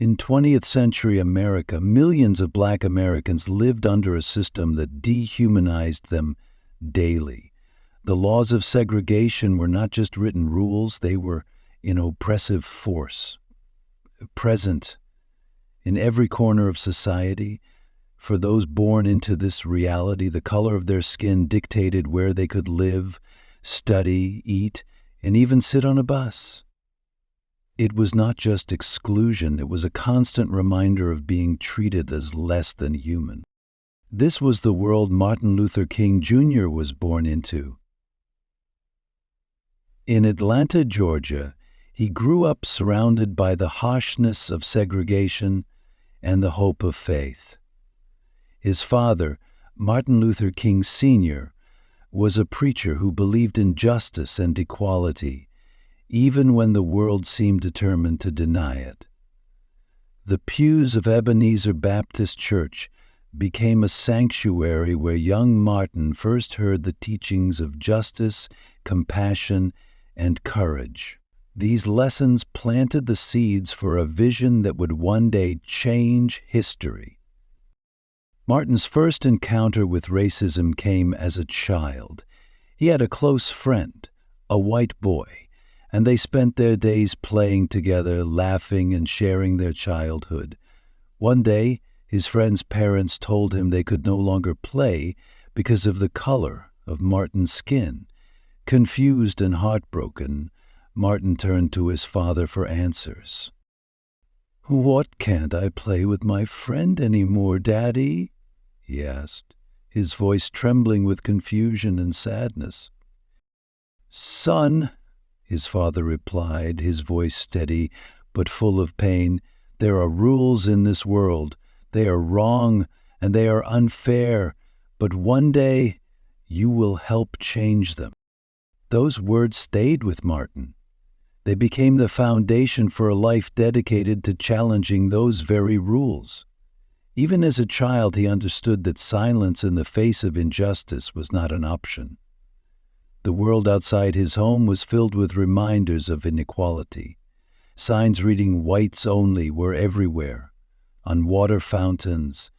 In 20th century America, millions of Black Americans lived under a system that dehumanized them daily. The laws of segregation were not just written rules, they were an oppressive force, present in every corner of society. For those born into this reality, the color of their skin dictated where they could live, study, eat, and even sit on a bus. It was not just exclusion, it was a constant reminder of being treated as less than human. This was the world Martin Luther King Jr. was born into. In Atlanta, Georgia, he grew up surrounded by the harshness of segregation and the hope of faith. His father, Martin Luther King Sr., was a preacher who believed in justice and equality, even when the world seemed determined to deny it. The pews of Ebenezer Baptist Church became a sanctuary where young Martin first heard the teachings of justice, compassion, and courage. These lessons planted the seeds for a vision that would one day change history. Martin's first encounter with racism came as a child. He had a close friend, a white boy, and they spent their days playing together, laughing and sharing their childhood. One day, his friend's parents told him they could no longer play because of the color of Martin's skin. Confused and heartbroken, Martin turned to his father for answers. "What can't I play with my friend anymore, Daddy?" he asked, his voice trembling with confusion and sadness. "Son," his father replied, his voice steady but full of pain, "there are rules in this world. They are wrong and they are unfair, but one day you will help change them." Those words stayed with Martin. They became the foundation for a life dedicated to challenging those very rules. Even as a child, he understood that silence in the face of injustice was not an option. The world outside his home was filled with reminders of inequality. Signs reading "whites only" were everywhere, on water fountains,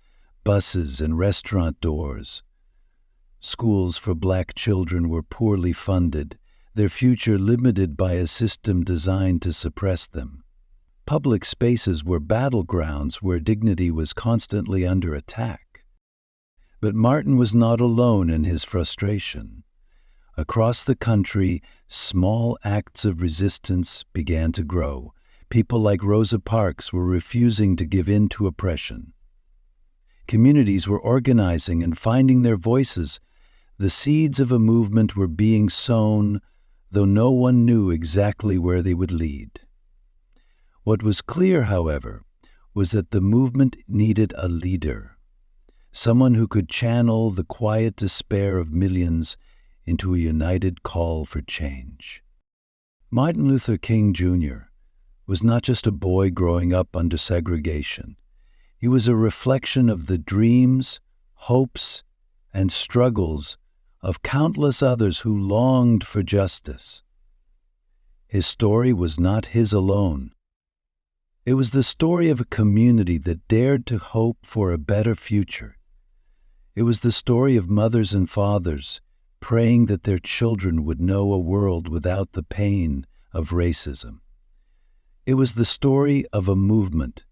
buses, and restaurant doors. Schools for Black children were poorly funded, their future limited by a system designed to suppress them. Public spaces were battlegrounds where dignity was constantly under attack. But Martin was not alone in his frustration. Across the country, small acts of resistance began to grow. People like Rosa Parks were refusing to give in to oppression. Communities were organizing and finding their voices. The seeds of a movement were being sown, though no one knew exactly where they would lead. What was clear, however, was that the movement needed a leader, someone who could channel the quiet despair of millions into a united call for change. Martin Luther King Jr. was not just a boy growing up under segregation. He was a reflection of the dreams, hopes, and struggles of countless others who longed for justice. His story was not his alone. It was the story of a community that dared to hope for a better future. It was the story of mothers and fathers praying that their children would know a world without the pain of racism. It was the story of a movement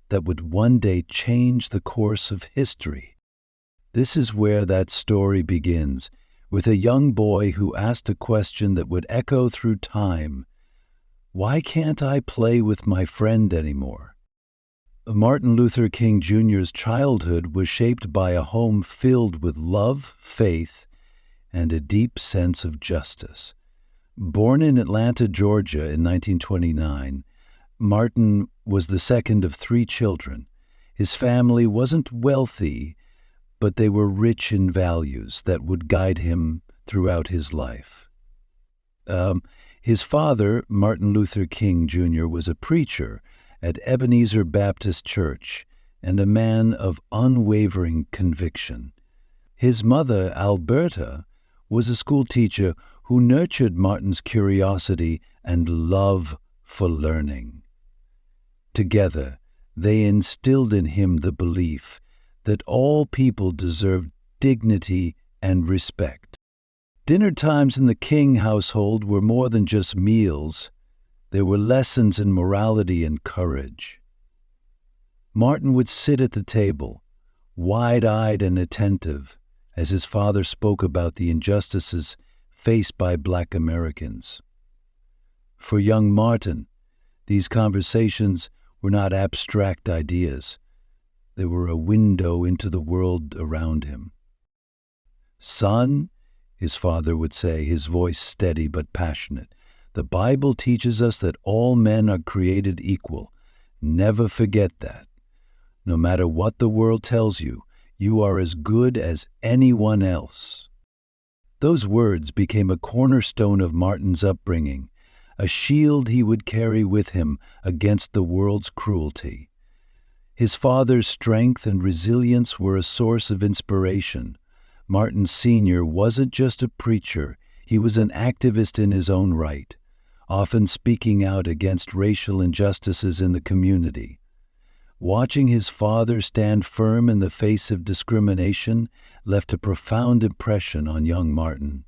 that would one day change the course of history. This is where that story begins, with a young boy who asked a question that would echo through time. Why can't I play with my friend anymore? Martin Luther King Jr.'s childhood was shaped by a home filled with love, faith, and a deep sense of justice. Born in Atlanta, Georgia in 1929, Martin was the second of 3 children. His family wasn't wealthy, but they were rich in values that would guide him throughout his life. His father, Martin Luther King Jr., was a preacher at Ebenezer Baptist Church and a man of unwavering conviction. His mother, Alberta, was a school teacher who nurtured Martin's curiosity and love for learning. Together, They instilled in him the belief that all people deserved dignity and respect. Dinner times in the King household were more than just meals. They were lessons in morality and courage. Martin would sit at the table, wide-eyed and attentive, as his father spoke about the injustices faced by Black Americans. For young Martin, these conversations were not abstract ideas. They were a window into the world around him. "Son," his father would say, his voice steady but passionate, "the Bible teaches us that all men are created equal. Never forget that. No matter what the world tells you, you are as good as anyone else." Those words became a cornerstone of Martin's upbringing, a shield he would carry with him against the world's cruelty. His father's strength and resilience were a source of inspiration. Martin Sr. wasn't just a preacher, he was an activist in his own right, often speaking out against racial injustices in the community. Watching his father stand firm in the face of discrimination left a profound impression on young Martin.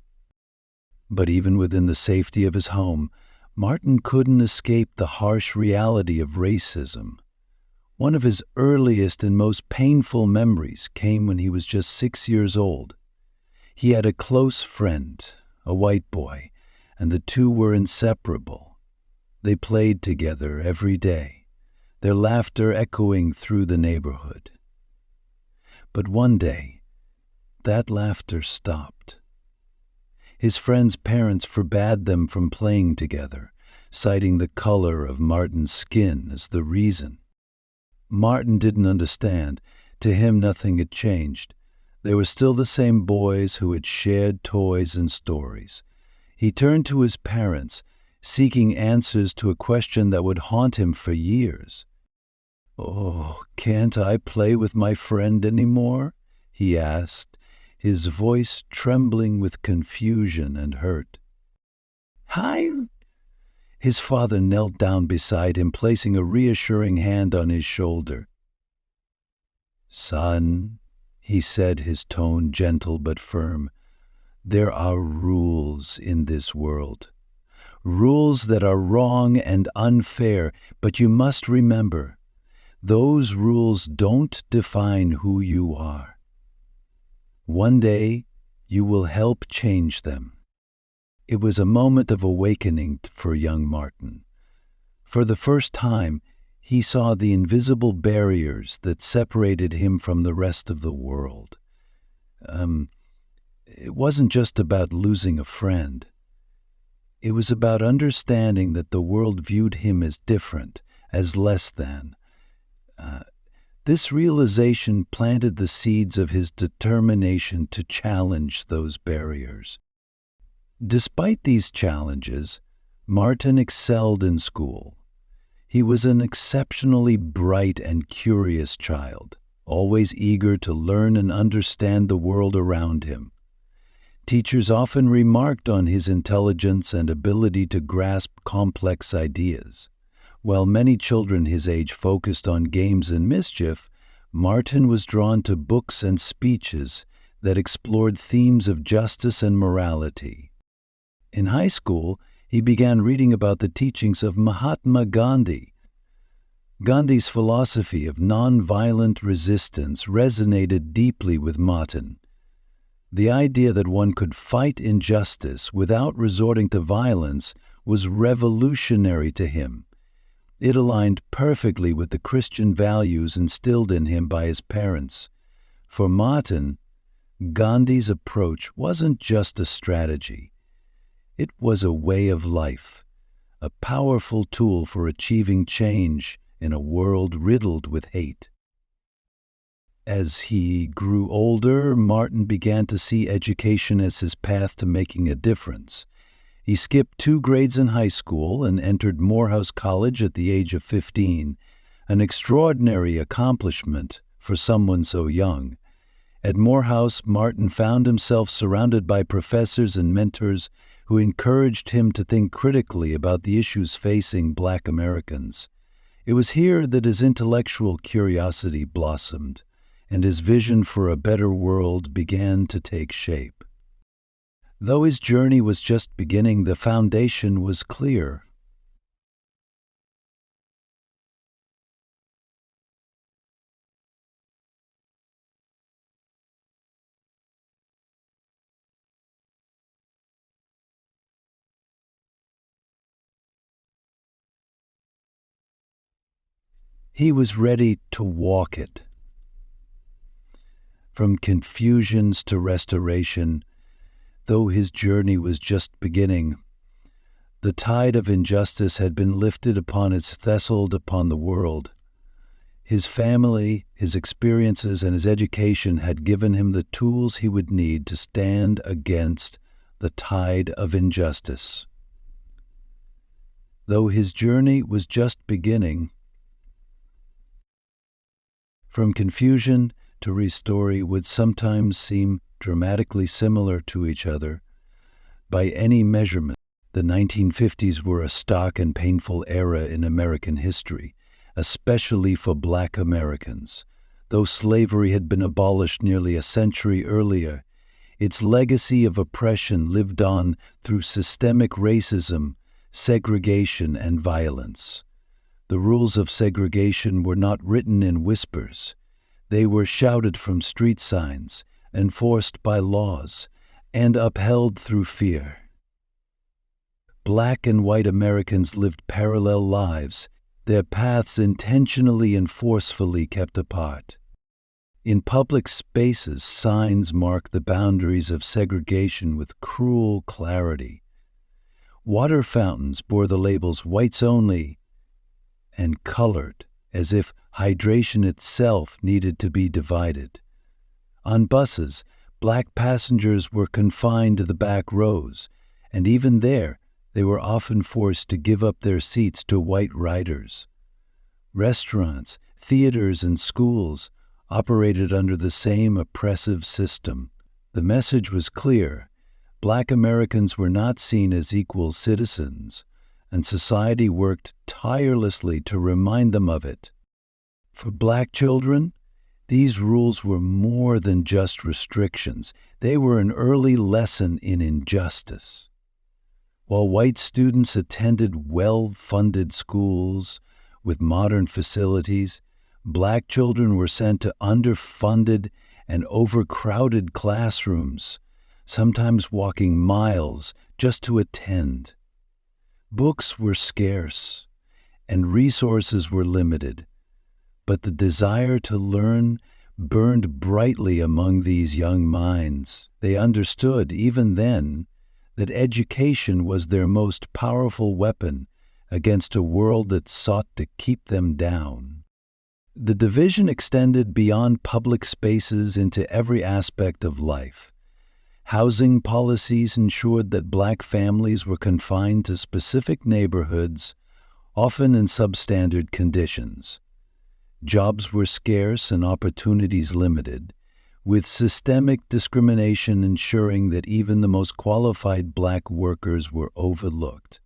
But even within the safety of his home, Martin couldn't escape the harsh reality of racism. One of his earliest and most painful memories came when he was just 6 years old. He had a close friend, a white boy, and the two were inseparable. They played together every day, their laughter echoing through the neighborhood. But one day, that laughter stopped. His friend's parents forbade them from playing together, citing the color of Martin's skin as the reason. Martin didn't understand. To him, nothing had changed. They were still the same boys who had shared toys and stories. He turned to his parents, seeking answers to a question that would haunt him for years. "Oh, can't I play with my friend anymore?" he asked, his voice trembling with confusion and hurt. "Hi!" His father knelt down beside him, placing a reassuring hand on his shoulder. "Son," he said, his tone gentle but firm, "there are rules in this world. Rules that are wrong and unfair, but you must remember, those rules don't define who you are. One day, you will help change them." It was a moment of awakening for young Martin. For the first time, he saw the invisible barriers that separated him from the rest of the world. It wasn't just about losing a friend. It was about understanding that the world viewed him as different, as less than. This realization planted the seeds of his determination to challenge those barriers. Despite these challenges, Martin excelled in school. He was an exceptionally bright and curious child, always eager to learn and understand the world around him. Teachers often remarked on his intelligence and ability to grasp complex ideas. While many children his age focused on games and mischief, Martin was drawn to books and speeches that explored themes of justice and morality. In high school, he began reading about the teachings of Mahatma Gandhi. Gandhi's philosophy of nonviolent resistance resonated deeply with Martin. The idea that one could fight injustice without resorting to violence was revolutionary to him. It aligned perfectly with the Christian values instilled in him by his parents. For Martin, Gandhi's approach wasn't just a strategy. It was a way of life, a powerful tool for achieving change in a world riddled with hate. As he grew older, Martin began to see education as his path to making a difference. He skipped 2 grades in high school and entered Morehouse College at the age of 15, an extraordinary accomplishment for someone so young. At Morehouse, Martin found himself surrounded by professors and mentors who encouraged him to think critically about the issues facing Black Americans. It was here that his intellectual curiosity blossomed, and his vision for a better world began to take shape. Though his journey was just beginning, the foundation was clear. He was ready to walk it. From confusions to restoration, though his journey was just beginning, the tide of injustice had been lifted upon its threshold upon the world. His family, his experiences, and his education had given him the tools he would need to stand against the tide of injustice. Though his journey was just beginning, from confusion to restory would sometimes seem dramatically similar to each other. By any measurement, the 1950s were a stark and painful era in American history, especially for Black Americans. Though slavery had been abolished nearly a century earlier, its legacy of oppression lived on through systemic racism, segregation, and violence. The rules of segregation were not written in whispers. They were shouted from street signs, enforced by laws, and upheld through fear. Black and white Americans lived parallel lives, their paths intentionally and forcefully kept apart. In public spaces, signs marked the boundaries of segregation with cruel clarity. Water fountains bore the labels "whites only" and "colored," as if hydration itself needed to be divided. On buses, Black passengers were confined to the back rows, and even there, they were often forced to give up their seats to white riders. Restaurants, theaters, and schools operated under the same oppressive system. The message was clear: Black Americans were not seen as equal citizens, and society worked tirelessly to remind them of it. For Black children, these rules were more than just restrictions. They were an early lesson in injustice. While white students attended well-funded schools with modern facilities, Black children were sent to underfunded and overcrowded classrooms, sometimes walking miles just to attend. Books were scarce, and resources were limited, but the desire to learn burned brightly among these young minds. They understood, even then, that education was their most powerful weapon against a world that sought to keep them down. The division extended beyond public spaces into every aspect of life. Housing policies ensured that Black families were confined to specific neighborhoods, often in substandard conditions. Jobs were scarce and opportunities limited, with systemic discrimination ensuring that even the most qualified Black workers were overlooked.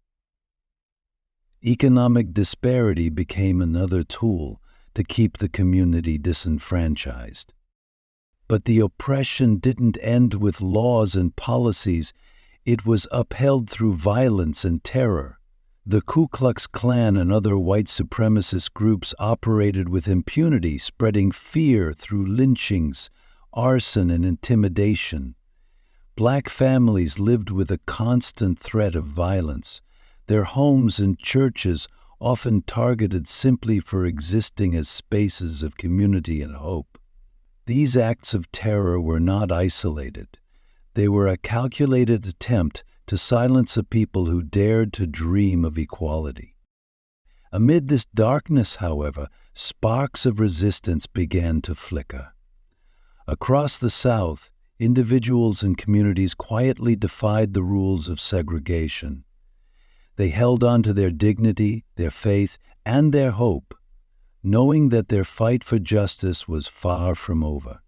Economic disparity became another tool to keep the community disenfranchised. But the oppression didn't end with laws and policies. It was upheld through violence and terror. The Ku Klux Klan and other white supremacist groups operated with impunity, spreading fear through lynchings, arson, and intimidation. Black families lived with a constant threat of violence, their homes and churches often targeted simply for existing as spaces of community and hope. These acts of terror were not isolated. They were a calculated attempt to silence a people who dared to dream of equality. Amid this darkness, however, sparks of resistance began to flicker. Across the South, individuals and communities quietly defied the rules of segregation. They held on to their dignity, their faith, and their hope, knowing that their fight for justice was far from over.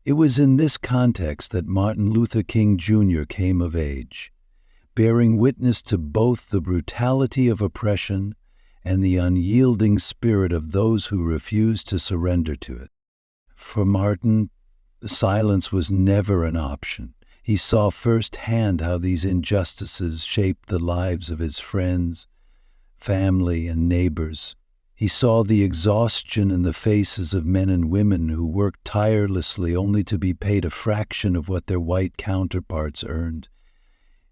It was in this context that Martin Luther King Jr. came of age, bearing witness to both the brutality of oppression and the unyielding spirit of those who refused to surrender to it. For Martin, silence was never an option. He saw firsthand how these injustices shaped the lives of his friends, family, and neighbors. He saw the exhaustion in the faces of men and women who worked tirelessly only to be paid a fraction of what their white counterparts earned.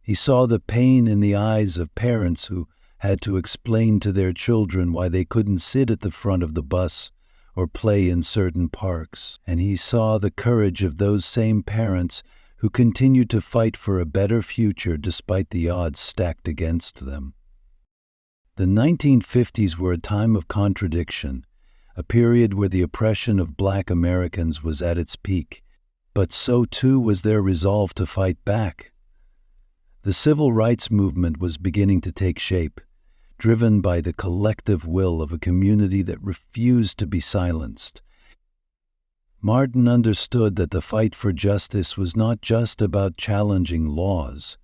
He saw the pain in the eyes of parents who had to explain to their children why they couldn't sit at the front of the bus or play in certain parks. And he saw the courage of those same parents who continued to fight for a better future despite the odds stacked against them. The 1950s were a time of contradiction, a period where the oppression of Black Americans was at its peak, but so too was their resolve to fight back. The civil rights movement was beginning to take shape, driven by the collective will of a community that refused to be silenced. Martin understood that the fight for justice was not just about challenging laws.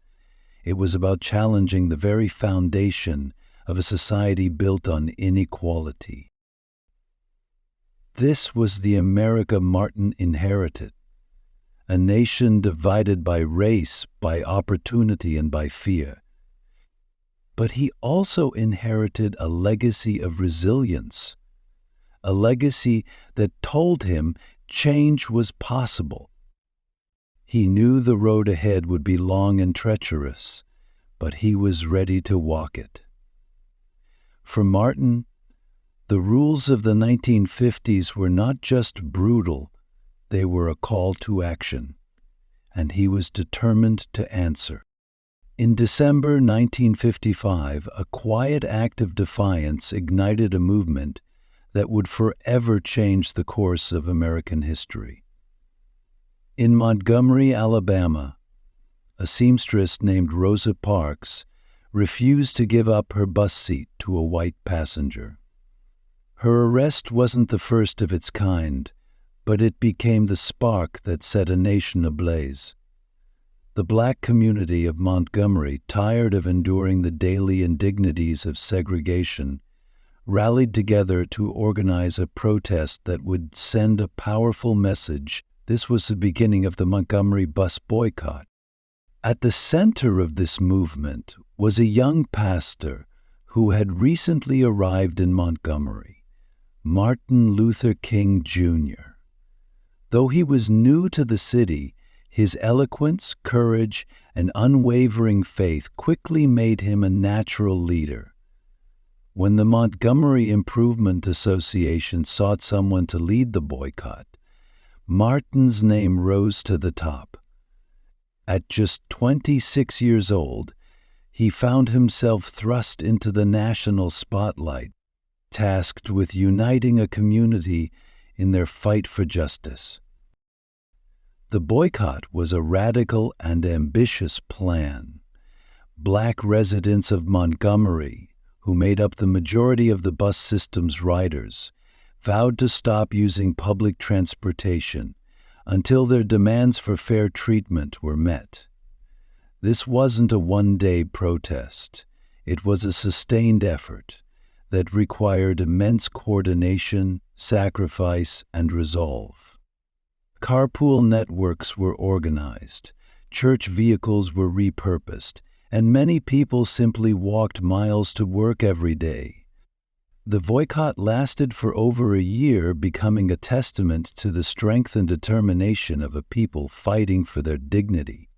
It was about challenging the very foundation of a society built on inequality. This was the America Martin inherited, a nation divided by race, by opportunity, and by fear. But he also inherited a legacy of resilience, a legacy that told him change was possible. He knew the road ahead would be long and treacherous, but he was ready to walk it. For Martin, the rules of the 1950s were not just brutal, they were a call to action, and he was determined to answer. In December 1955, a quiet act of defiance ignited a movement that would forever change the course of American history. In Montgomery, Alabama, a seamstress named Rosa Parks refused to give up her bus seat to a white passenger. Her arrest wasn't the first of its kind, but it became the spark that set a nation ablaze. The Black community of Montgomery, tired of enduring the daily indignities of segregation, rallied together to organize a protest that would send a powerful message. This was the beginning of the Montgomery bus boycott. At the center of this movement was a young pastor who had recently arrived in Montgomery, Martin Luther King Jr. Though he was new to the city, his eloquence, courage, and unwavering faith quickly made him a natural leader. When the Montgomery Improvement Association sought someone to lead the boycott, Martin's name rose to the top. At just 26 years old, he found himself thrust into the national spotlight, tasked with uniting a community in their fight for justice. The boycott was a radical and ambitious plan. Black residents of Montgomery, who made up the majority of the bus system's riders, vowed to stop using public transportation until their demands for fair treatment were met. This wasn't a one-day protest. It was a sustained effort that required immense coordination, sacrifice, and resolve. Carpool networks were organized, church vehicles were repurposed, and many people simply walked miles to work every day. The boycott lasted for over a year, becoming a testament to the strength and determination of a people fighting for their dignity.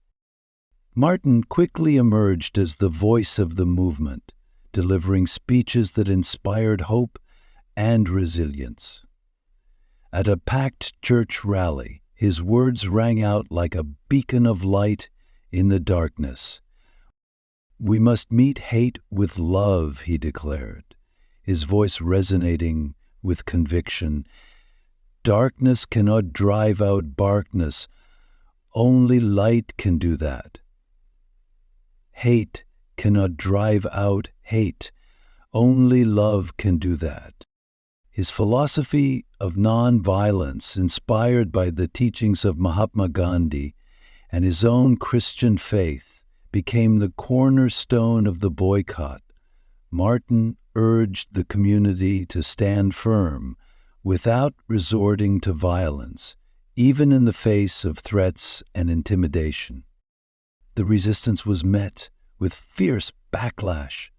Martin quickly emerged as the voice of the movement, delivering speeches that inspired hope and resilience. At a packed church rally, his words rang out like a beacon of light in the darkness. "We must meet hate with love," he declared, his voice resonating with conviction. "Darkness cannot drive out darkness. Only light can do that. Hate cannot drive out hate. Only love can do that." His philosophy of nonviolence, inspired by the teachings of Mahatma Gandhi and his own Christian faith, became the cornerstone of the boycott. Martin urged the community to stand firm without resorting to violence, even in the face of threats and intimidation. The resistance was met with fierce backlash.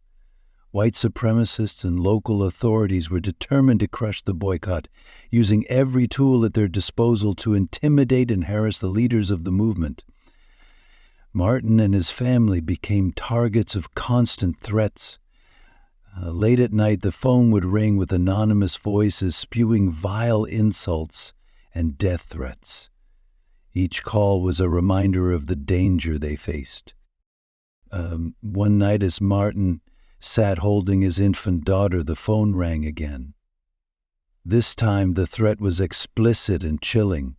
White supremacists and local authorities were determined to crush the boycott, using every tool at their disposal to intimidate and harass the leaders of the movement. Martin and his family became targets of constant threats. Late at night, the phone would ring with anonymous voices spewing vile insults and death threats. Each call was a reminder of the danger they faced. One night, as Martin sat holding his infant daughter, the phone rang again. This time the threat was explicit and chilling.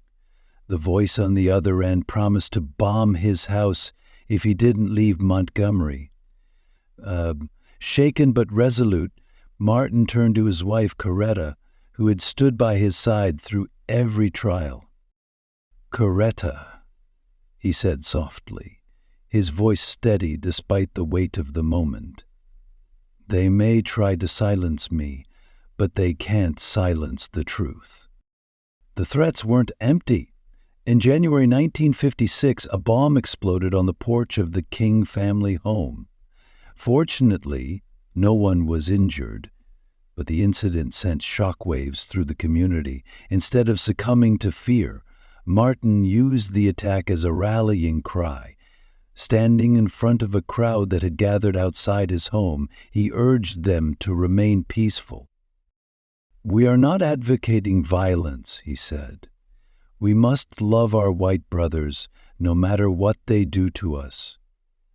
The voice on the other end promised to bomb his house if he didn't leave Montgomery. Shaken but resolute, Martin turned to his wife, Coretta, who had stood by his side through every trial. "Coretta," he said softly, his voice steady despite the weight of the moment. "They may try to silence me, but they can't silence the truth." The threats weren't empty. In January 1956, a bomb exploded on the porch of the King family home. Fortunately, no one was injured, but the incident sent shockwaves through the community. Instead of succumbing to fear, Martin used the attack as a rallying cry. Standing in front of a crowd that had gathered outside his home, he urged them to remain peaceful. "We are not advocating violence," he said. "We must love our white brothers no matter what they do to us.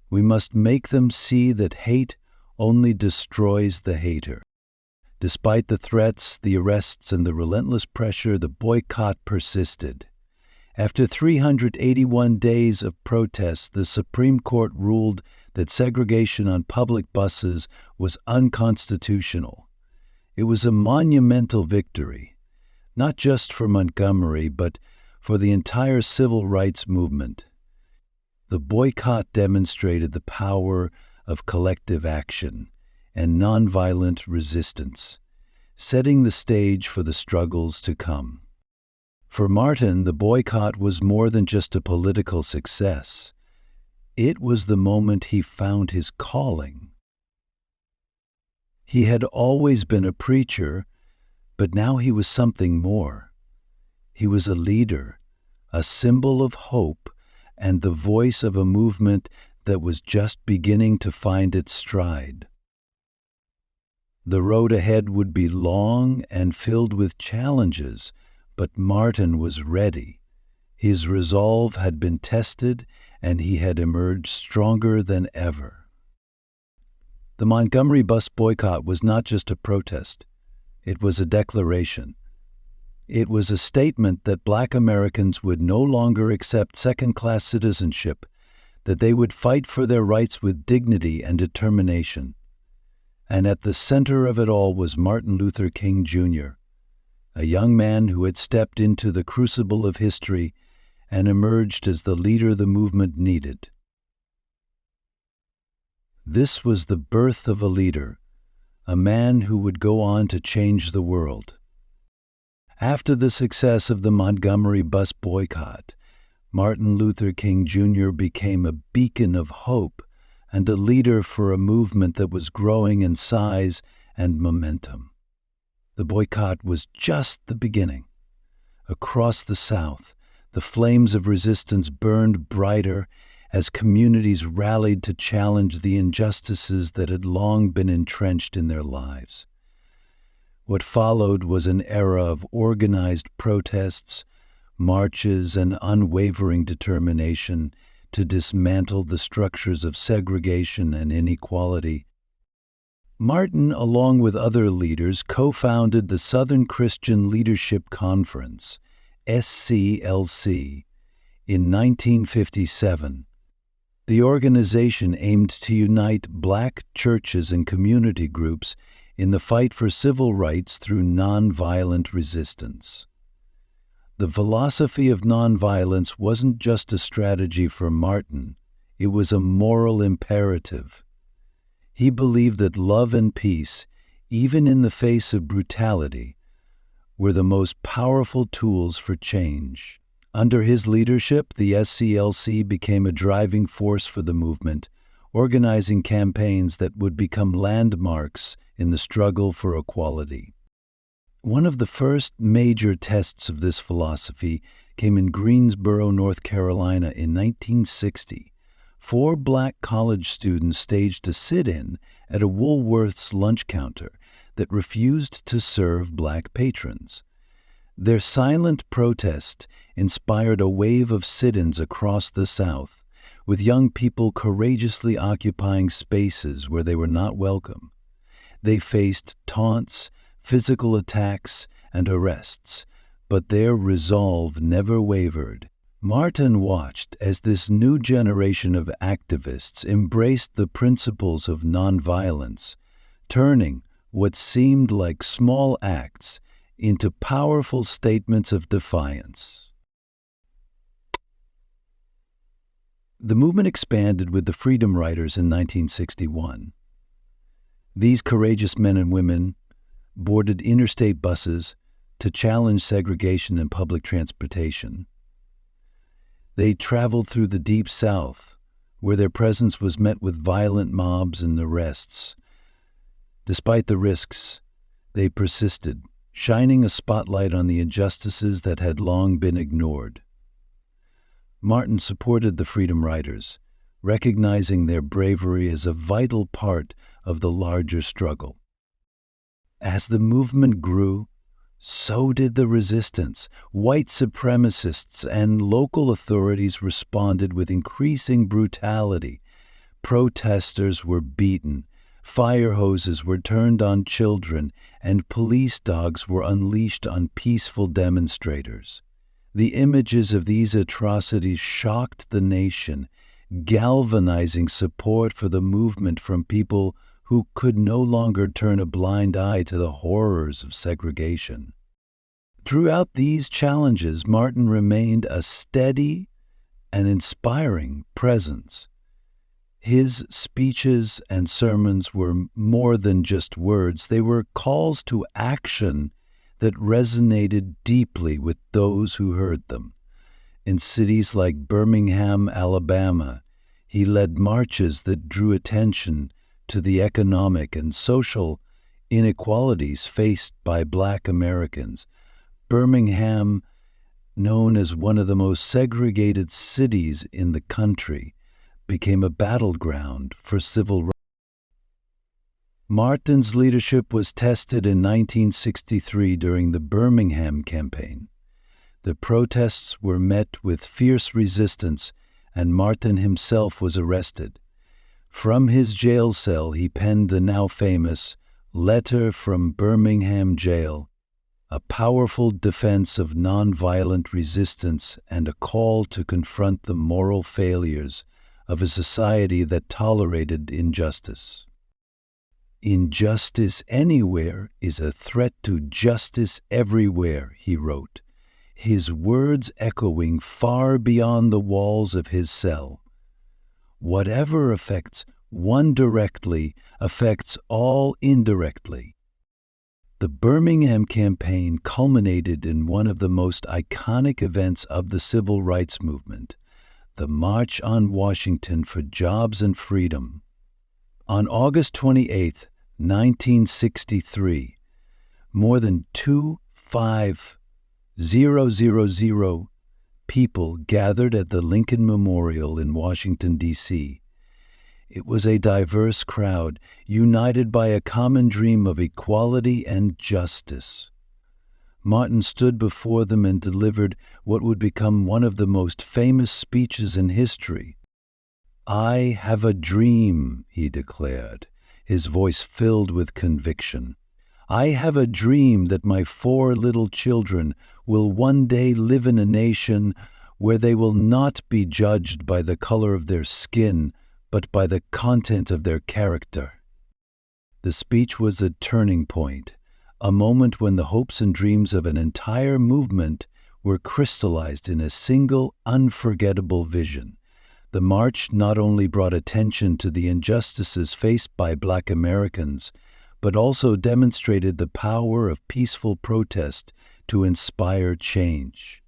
We must make them see that hate only destroys the hater." Despite the threats, the arrests, and the relentless pressure, the boycott persisted. After 381 days of protests, the Supreme Court ruled that segregation on public buses was unconstitutional. It was a monumental victory, not just for Montgomery, but for the entire civil rights movement. The boycott demonstrated the power of collective action and nonviolent resistance, setting the stage for the struggles to come. For Martin, the boycott was more than just a political success. It was the moment he found his calling. He had always been a preacher, but now he was something more. He was a leader, a symbol of hope, and the voice of a movement that was just beginning to find its stride. The road ahead would be long and filled with challenges, but Martin was ready. His resolve had been tested, and he had emerged stronger than ever. The Montgomery bus boycott was not just a protest. It was a declaration. It was a statement that Black Americans would no longer accept second-class citizenship, that they would fight for their rights with dignity and determination. And at the center of it all was Martin Luther King Jr., a young man who had stepped into the crucible of history and emerged as the leader the movement needed. This was the birth of a leader, a man who would go on to change the world. After the success of the Montgomery bus boycott, Martin Luther King Jr. became a beacon of hope and a leader for a movement that was growing in size and momentum. The boycott was just the beginning. Across the South, the flames of resistance burned brighter as communities rallied to challenge the injustices that had long been entrenched in their lives. What followed was an era of organized protests, marches, and unwavering determination to dismantle the structures of segregation and inequality. Martin, along with other leaders, co-founded the Southern Christian Leadership Conference, SCLC, in 1957. The organization aimed to unite Black churches and community groups in the fight for civil rights through nonviolent resistance. The philosophy of nonviolence wasn't just a strategy for Martin, it was a moral imperative. He believed that love and peace, even in the face of brutality, were the most powerful tools for change. Under his leadership, the SCLC became a driving force for the movement, organizing campaigns that would become landmarks in the struggle for equality. One of the first major tests of this philosophy came in Greensboro, North Carolina in 1960. 4 black college students staged a sit-in at a Woolworth's lunch counter that refused to serve black patrons. Their silent protest inspired a wave of sit-ins across the South, with young people courageously occupying spaces where they were not welcome. They faced taunts, physical attacks, and arrests, but their resolve never wavered. Martin watched as this new generation of activists embraced the principles of nonviolence, turning what seemed like small acts into powerful statements of defiance. The movement expanded with the Freedom Riders in 1961. These courageous men and women boarded interstate buses to challenge segregation in public transportation. They traveled through the Deep South, where their presence was met with violent mobs and arrests. Despite the risks, they persisted, shining a spotlight on the injustices that had long been ignored. Martin supported the Freedom Riders, recognizing their bravery as a vital part of the larger struggle. As the movement grew, so did the resistance. White supremacists and local authorities responded with increasing brutality. Protesters were beaten, fire hoses were turned on children, and police dogs were unleashed on peaceful demonstrators. The images of these atrocities shocked the nation, galvanizing support for the movement from people who could no longer turn a blind eye to the horrors of segregation. Throughout these challenges, Martin remained a steady and inspiring presence. His speeches and sermons were more than just words. They were calls to action that resonated deeply with those who heard them. In cities like Birmingham, Alabama, he led marches that drew attention to the economic and social inequalities faced by Black Americans. Birmingham, known as one of the most segregated cities in the country, became a battleground for civil rights. Martin's leadership was tested in 1963 during the Birmingham campaign. The protests were met with fierce resistance, and Martin himself was arrested. From his jail cell, he penned the now famous Letter from Birmingham Jail, a powerful defense of nonviolent resistance and a call to confront the moral failures of a society that tolerated injustice. "Injustice anywhere is a threat to justice everywhere," he wrote, his words echoing far beyond the walls of his cell. Whatever affects one directly affects all indirectly. The Birmingham campaign culminated in one of the most iconic events of the civil rights movement, the March on Washington for Jobs and Freedom. On August 28, 1963, more than 2,500 people gathered at the Lincoln Memorial in Washington, D.C. It was a diverse crowd, united by a common dream of equality and justice. Martin stood before them and delivered what would become one of the most famous speeches in history. "I have a dream," he declared, his voice filled with conviction. "I have a dream that my 4 little children will one day live in a nation where they will not be judged by the color of their skin, but by the content of their character." The speech was a turning point, a moment when the hopes and dreams of an entire movement were crystallized in a single, unforgettable vision. The march not only brought attention to the injustices faced by Black Americans, but also demonstrated the power of peaceful protest to inspire change.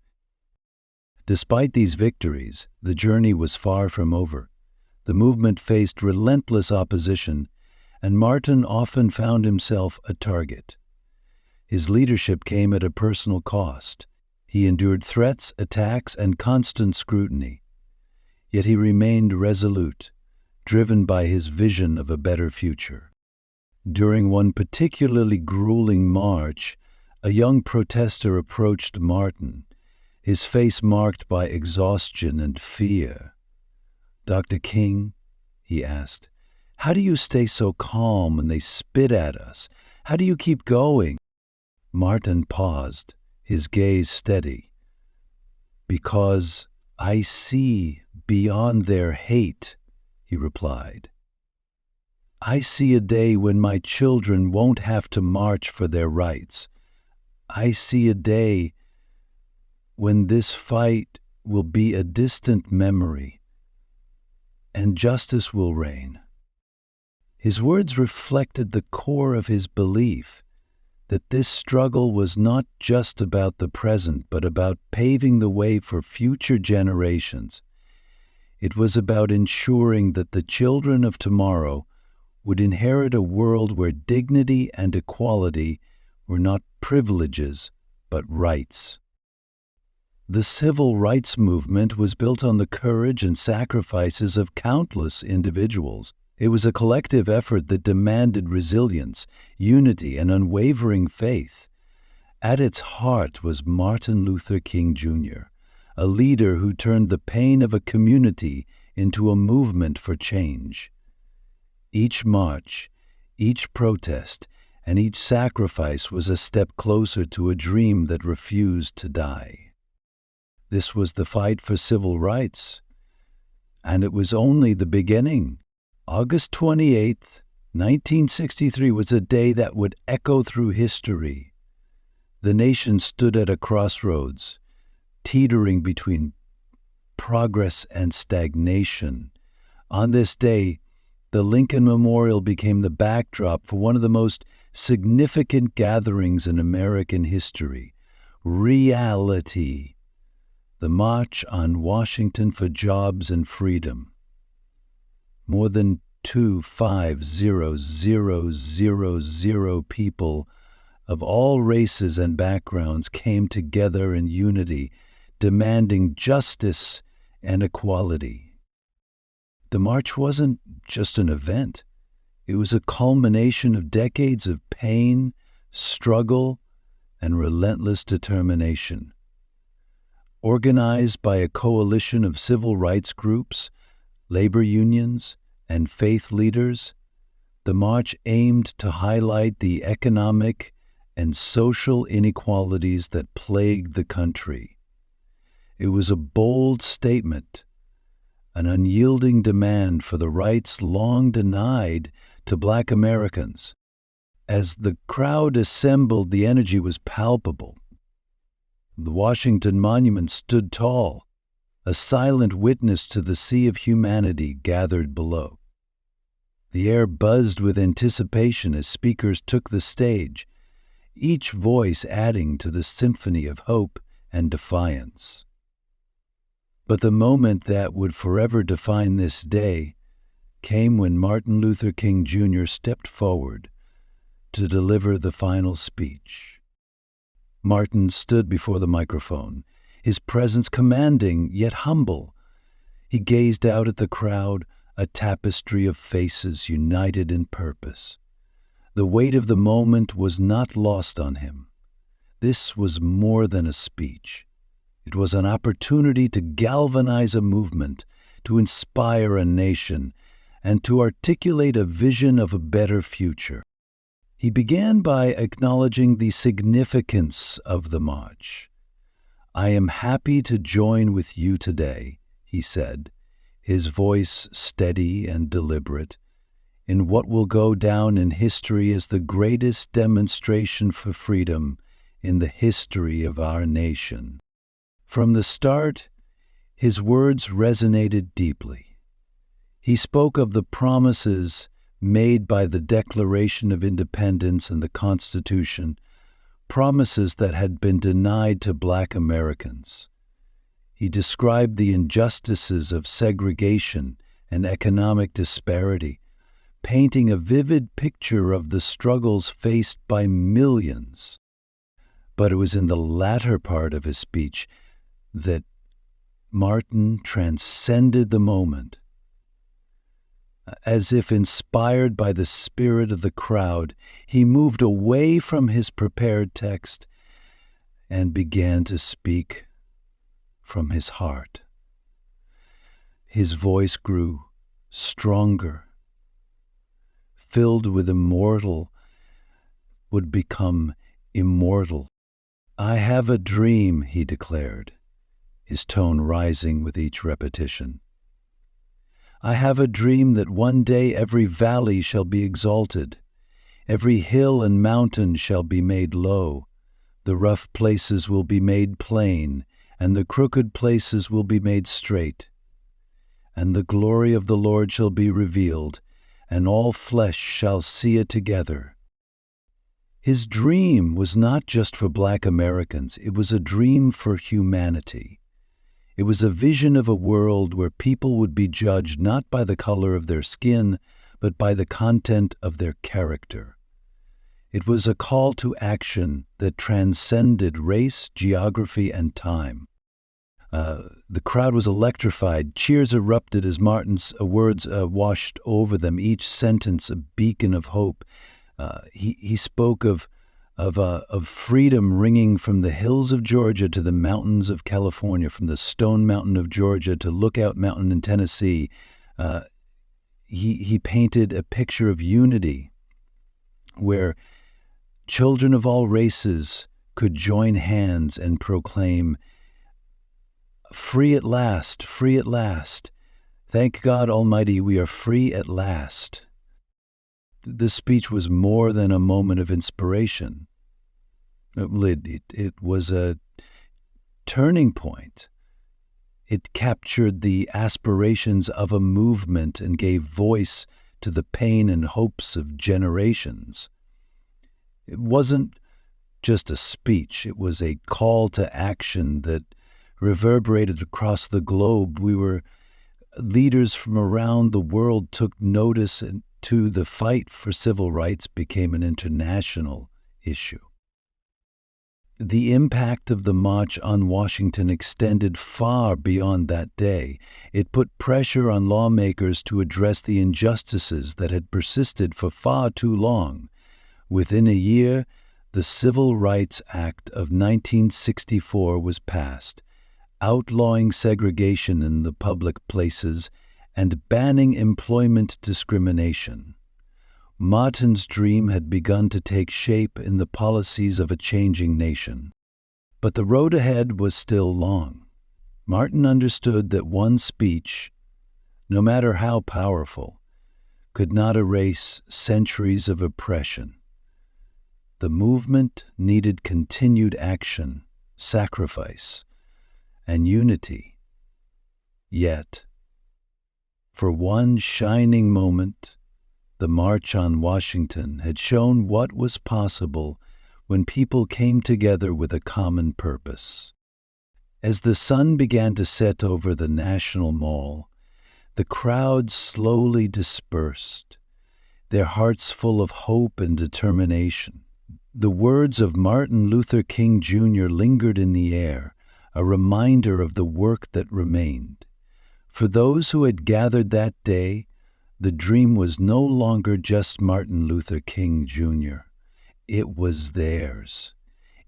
Despite these victories, the journey was far from over. The movement faced relentless opposition, and Martin often found himself a target. His leadership came at a personal cost. He endured threats, attacks, and constant scrutiny. Yet he remained resolute, driven by his vision of a better future. During one particularly grueling march, a young protester approached Martin, his face marked by exhaustion and fear. "Dr. King," he asked, "how do you stay so calm when they spit at us? How do you keep going?" Martin paused, his gaze steady. "Because I see beyond their hate," he replied. "I see a day when my children won't have to march for their rights. I see a day when this fight will be a distant memory, and justice will reign." His words reflected the core of his belief that this struggle was not just about the present, but about paving the way for future generations. It was about ensuring that the children of tomorrow would inherit a world where dignity and equality were not privileges, but rights. The civil rights movement was built on the courage and sacrifices of countless individuals. It was a collective effort that demanded resilience, unity, and unwavering faith. At its heart was Martin Luther King Jr., a leader who turned the pain of a community into a movement for change. Each march, each protest, and each sacrifice was a step closer to a dream that refused to die. This was the fight for civil rights, and it was only the beginning. August 28th, 1963 was a day that would echo through history. The nation stood at a crossroads, teetering between progress and stagnation. On this day, the Lincoln Memorial became the backdrop for one of the most significant gatherings in American history, reality. The March on Washington for Jobs and Freedom. More than 250,000 people of all races and backgrounds came together in unity, demanding justice and equality. The march wasn't just an event. It was a culmination of decades of pain, struggle, and relentless determination. Organized by a coalition of civil rights groups, labor unions, and faith leaders, the march aimed to highlight the economic and social inequalities that plagued the country. It was a bold statement, an unyielding demand for the rights long denied to Black Americans. As the crowd assembled, the energy was palpable. The Washington Monument stood tall, a silent witness to the sea of humanity gathered below. The air buzzed with anticipation as speakers took the stage, each voice adding to the symphony of hope and defiance. But the moment that would forever define this day came when Martin Luther King Jr. stepped forward to deliver the final speech. Martin stood before the microphone, his presence commanding yet humble. He gazed out at the crowd, a tapestry of faces united in purpose. The weight of the moment was not lost on him. This was more than a speech. It was an opportunity to galvanize a movement, to inspire a nation, and to articulate a vision of a better future. He began by acknowledging the significance of the march. "I am happy to join with you today," he said, his voice steady and deliberate, "in what will go down in history as the greatest demonstration for freedom in the history of our nation." From the start, his words resonated deeply. He spoke of the promises made by the Declaration of Independence and the Constitution, promises that had been denied to Black Americans. He described the injustices of segregation and economic disparity, painting a vivid picture of the struggles faced by millions. But it was in the latter part of his speech that Martin transcended the moment. As if inspired by the spirit of the crowd, he moved away from his prepared text and began to speak from his heart. His voice grew stronger, filled with would become immortal. "I have a dream," he declared, his tone rising with each repetition. "I have a dream that one day every valley shall be exalted, every hill and mountain shall be made low, the rough places will be made plain, and the crooked places will be made straight. And the glory of the Lord shall be revealed, and all flesh shall see it together." His dream was not just for Black Americans, it was a dream for humanity. It was a vision of a world where people would be judged not by the color of their skin, but by the content of their character. It was a call to action that transcended race, geography, and time. The crowd was electrified. Cheers erupted as Martin's words washed over them, each sentence a beacon of hope. He spoke of freedom ringing from the hills of Georgia to the mountains of California, from the Stone Mountain of Georgia to Lookout Mountain in Tennessee. He painted a picture of unity where children of all races could join hands and proclaim, "Free at last, free at last. Thank God Almighty, we are free at last." The speech was more than a moment of inspiration. It was a turning point. It captured the aspirations of a movement and gave voice to the pain and hopes of generations. It wasn't just a speech, it was a call to action that reverberated across the globe. Leaders from around the world took notice, and the fight for civil rights became an international issue. The impact of the March on Washington extended far beyond that day. It put pressure on lawmakers to address the injustices that had persisted for far too long. Within a year, the Civil Rights Act of 1964 was passed, outlawing segregation in the public places and banning employment discrimination. Martin's dream had begun to take shape in the policies of a changing nation. But the road ahead was still long. Martin understood that one speech, no matter how powerful, could not erase centuries of oppression. The movement needed continued action, sacrifice, and unity. Yet, for one shining moment, the March on Washington had shown what was possible when people came together with a common purpose. As the sun began to set over the National Mall, the crowd slowly dispersed, their hearts full of hope and determination. The words of Martin Luther King Jr. lingered in the air, a reminder of the work that remained. For those who had gathered that day, the dream was no longer just Martin Luther King Jr. It was theirs.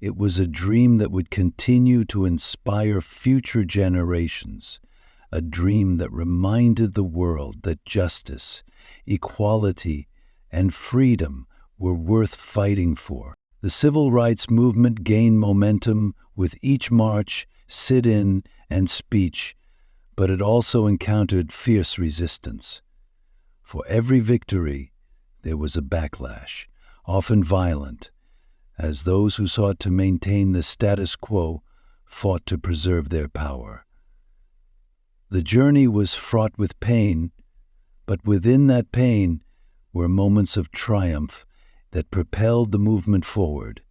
It was a dream that would continue to inspire future generations, a dream that reminded the world that justice, equality, and freedom were worth fighting for. The civil rights movement gained momentum with each march, sit-in, and speech, but it also encountered fierce resistance. For every victory, there was a backlash, often violent, as those who sought to maintain the status quo fought to preserve their power. The journey was fraught with pain, but within that pain were moments of triumph that propelled the movement forward.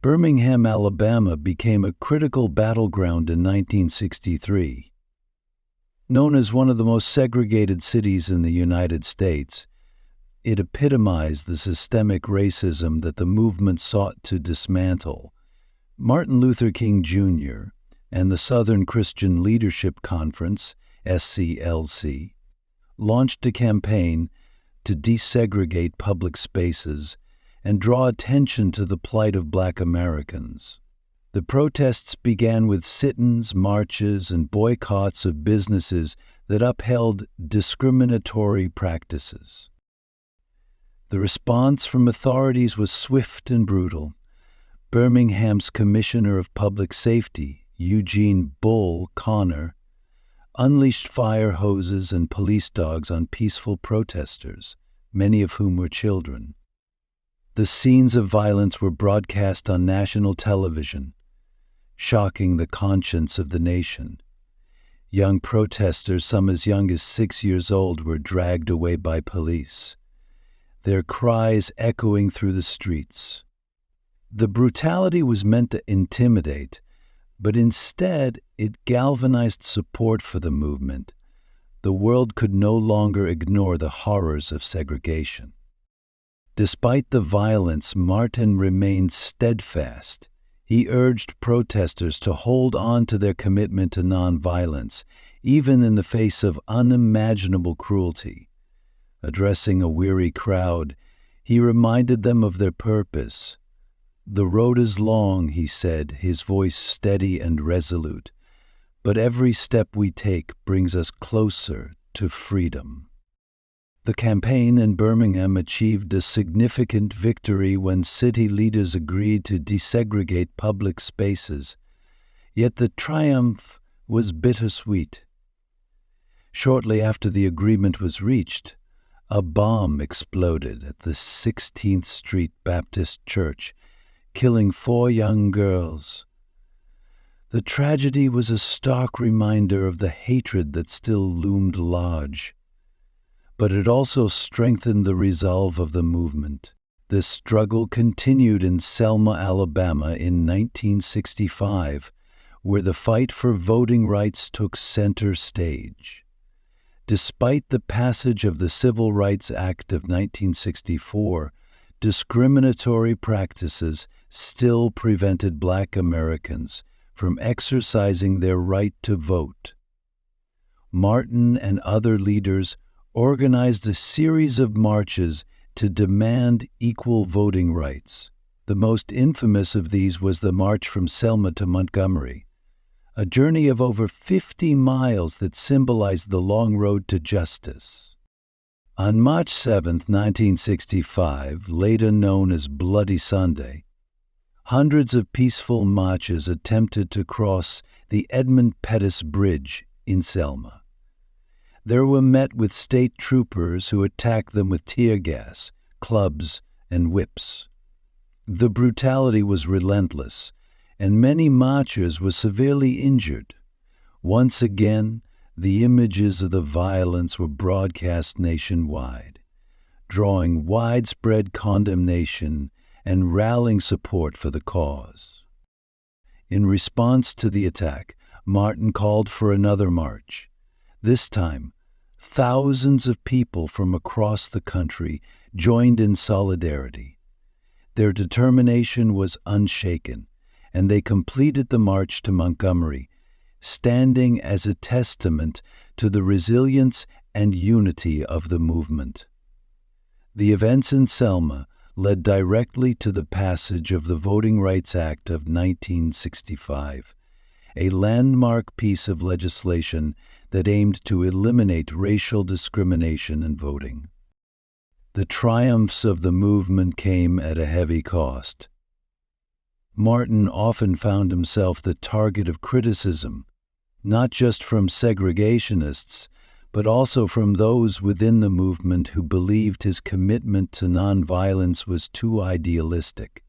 Birmingham, Alabama became a critical battleground in 1963. Known as one of the most segregated cities in the United States, it epitomized the systemic racism that the movement sought to dismantle. Martin Luther King Jr. and the Southern Christian Leadership Conference, SCLC, launched a campaign to desegregate public spaces and draw attention to the plight of Black Americans. The protests began with sit-ins, marches, and boycotts of businesses that upheld discriminatory practices. The response from authorities was swift and brutal. Birmingham's Commissioner of Public Safety, Eugene "Bull" Connor, unleashed fire hoses and police dogs on peaceful protesters, many of whom were children. The scenes of violence were broadcast on national television, shocking the conscience of the nation. Young protesters, some as young as 6 years old, were dragged away by police, their cries echoing through the streets. The brutality was meant to intimidate, but instead it galvanized support for the movement. The world could no longer ignore the horrors of segregation. Despite the violence, Martin remained steadfast. He urged protesters to hold on to their commitment to nonviolence, even in the face of unimaginable cruelty. Addressing a weary crowd, he reminded them of their purpose. "The road is long," he said, his voice steady and resolute, "but every step we take brings us closer to freedom." The campaign in Birmingham achieved a significant victory when city leaders agreed to desegregate public spaces, yet the triumph was bittersweet. Shortly after the agreement was reached, a bomb exploded at the 16th Street Baptist Church, killing 4 young girls. The tragedy was a stark reminder of the hatred that still loomed large. But it also strengthened the resolve of the movement. This struggle continued in Selma, Alabama in 1965, where the fight for voting rights took center stage. Despite the passage of the Civil Rights Act of 1964, discriminatory practices still prevented Black Americans from exercising their right to vote. Martin and other leaders organized a series of marches to demand equal voting rights. The most infamous of these was the march from Selma to Montgomery, a journey of over 50 miles that symbolized the long road to justice. On March 7, 1965, later known as Bloody Sunday, hundreds of peaceful marchers attempted to cross the Edmund Pettus Bridge in Selma. They were met with state troopers who attacked them with tear gas, clubs, and whips. The brutality was relentless, and many marchers were severely injured. Once again, the images of the violence were broadcast nationwide, drawing widespread condemnation and rallying support for the cause. In response to the attack, Martin called for another march. This time, thousands of people from across the country joined in solidarity. Their determination was unshaken, and they completed the march to Montgomery, standing as a testament to the resilience and unity of the movement. The events in Selma led directly to the passage of the Voting Rights Act of 1965, a landmark piece of legislation that aimed to eliminate racial discrimination in voting. The triumphs of the movement came at a heavy cost. Martin often found himself the target of criticism, not just from segregationists, but also from those within the movement who believed his commitment to nonviolence was too idealistic.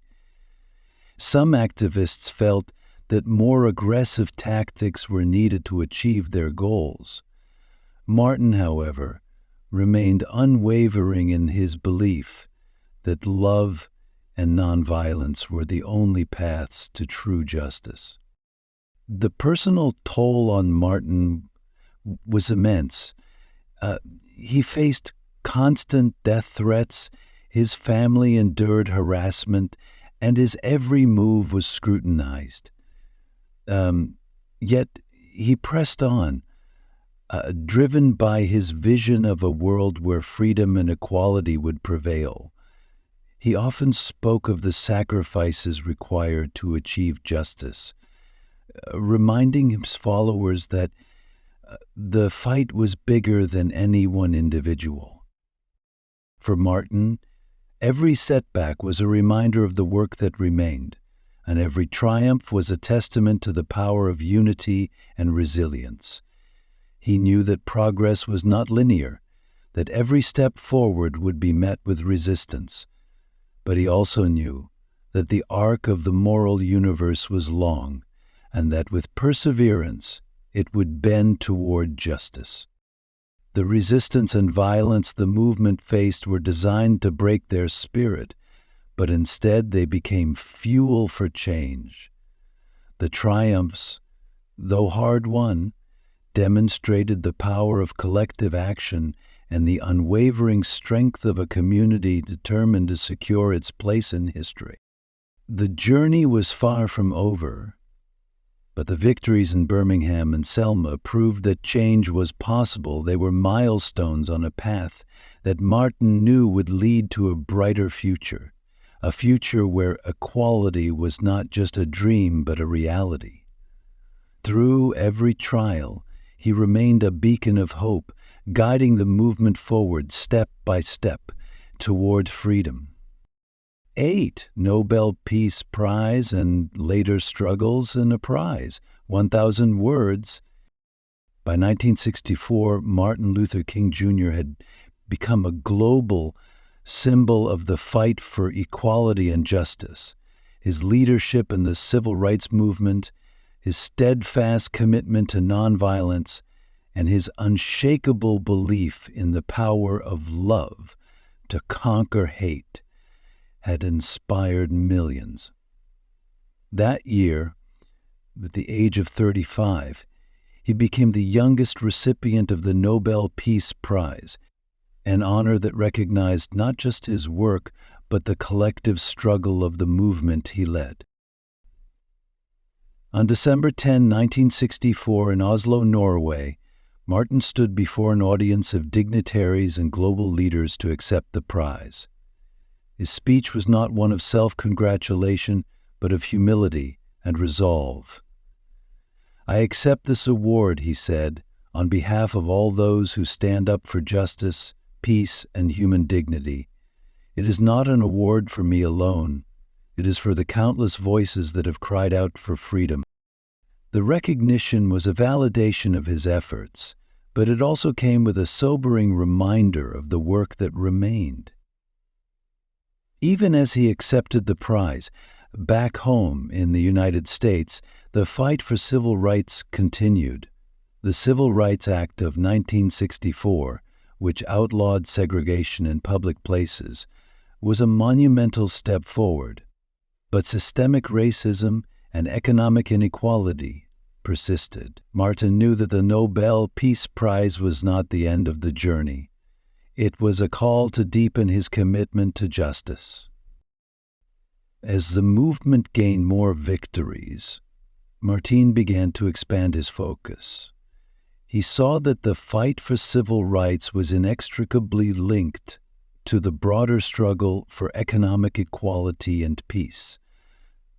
Some activists felt that more aggressive tactics were needed to achieve their goals. Martin, however, remained unwavering in his belief that love and nonviolence were the only paths to true justice. The personal toll on Martin was immense. He faced constant death threats, his family endured harassment, and his every move was scrutinized. Yet he pressed on, driven by his vision of a world where freedom and equality would prevail. He often spoke of the sacrifices required to achieve justice, reminding his followers that the fight was bigger than any one individual. For Martin, every setback was a reminder of the work that remained, and every triumph was a testament to the power of unity and resilience. He knew that progress was not linear, that every step forward would be met with resistance. But he also knew that the arc of the moral universe was long, and that with perseverance it would bend toward justice. The resistance and violence the movement faced were designed to break their spirit, but instead they became fuel for change. The triumphs, though hard-won, demonstrated the power of collective action and the unwavering strength of a community determined to secure its place in history. The journey was far from over, but the victories in Birmingham and Selma proved that change was possible. They were milestones on a path that Martin knew would lead to a brighter future, a future where equality was not just a dream but a reality. Through every trial, he remained a beacon of hope, guiding the movement forward step by step toward freedom. 8 Nobel Peace Prize and later struggles and a prize, 1,000 words. By 1964, Martin Luther King Jr. had become a global symbol of the fight for equality and justice. His leadership in the civil rights movement, his steadfast commitment to nonviolence, and his unshakable belief in the power of love to conquer hate had inspired millions. That year, at the age of 35, he became the youngest recipient of the Nobel Peace Prize, an honor that recognized not just his work, but the collective struggle of the movement he led. On December 10, 1964, in Oslo, Norway, Martin stood before an audience of dignitaries and global leaders to accept the prize. His speech was not one of self-congratulation, but of humility and resolve. "I accept this award," he said, "on behalf of all those who stand up for justice, peace, and human dignity. It is not an award for me alone. It is for the countless voices that have cried out for freedom." The recognition was a validation of his efforts, but it also came with a sobering reminder of the work that remained. Even as he accepted the prize, back home in the United States, the fight for civil rights continued. The Civil Rights Act of 1964, which outlawed segregation in public places, was a monumental step forward. But systemic racism and economic inequality persisted. Martin knew that the Nobel Peace Prize was not the end of the journey. It was a call to deepen his commitment to justice. As the movement gained more victories, Martin began to expand his focus. He saw that the fight for civil rights was inextricably linked to the broader struggle for economic equality and peace.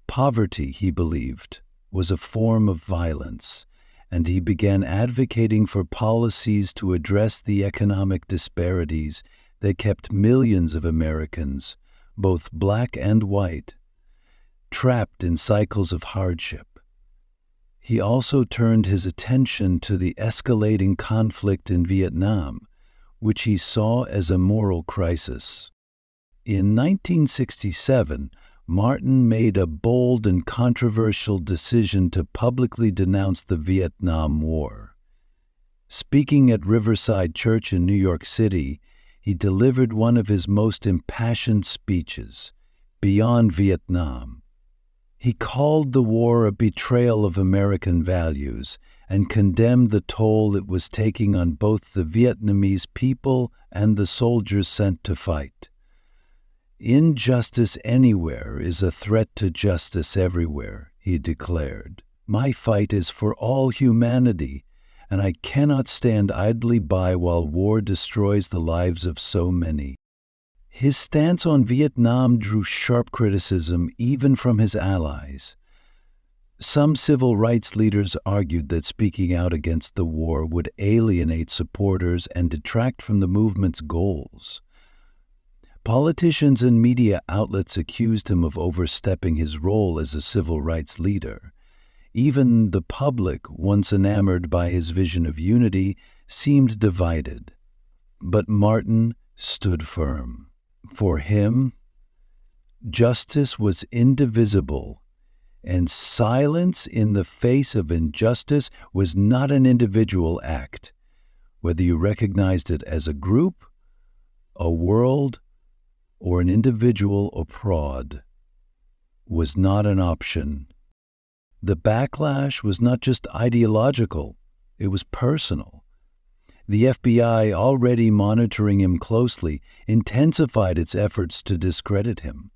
Poverty, he believed, was a form of violence, and he began advocating for policies to address the economic disparities that kept millions of Americans, both black and white, trapped in cycles of hardship. He also turned his attention to the escalating conflict in Vietnam, which he saw as a moral crisis. In 1967, Martin made a bold and controversial decision to publicly denounce the Vietnam War. Speaking at Riverside Church in New York City, he delivered one of his most impassioned speeches, Beyond Vietnam. He called the war a betrayal of American values and condemned the toll it was taking on both the Vietnamese people and the soldiers sent to fight. Injustice anywhere is a threat to justice everywhere, he declared. My fight is for all humanity, and I cannot stand idly by while war destroys the lives of so many. His stance on Vietnam drew sharp criticism even from his allies. Some civil rights leaders argued that speaking out against the war would alienate supporters and detract from the movement's goals. Politicians and media outlets accused him of overstepping his role as a civil rights leader. Even the public, once enamored by his vision of unity, seemed divided. But Martin stood firm. For him, justice was indivisible, and silence in the face of injustice was not an individual act. Whether you recognized it as a group, a world, or an individual or prod, was not an option. The backlash was not just ideological, it was personal. The FBI, already monitoring him closely, intensified its efforts to discredit him.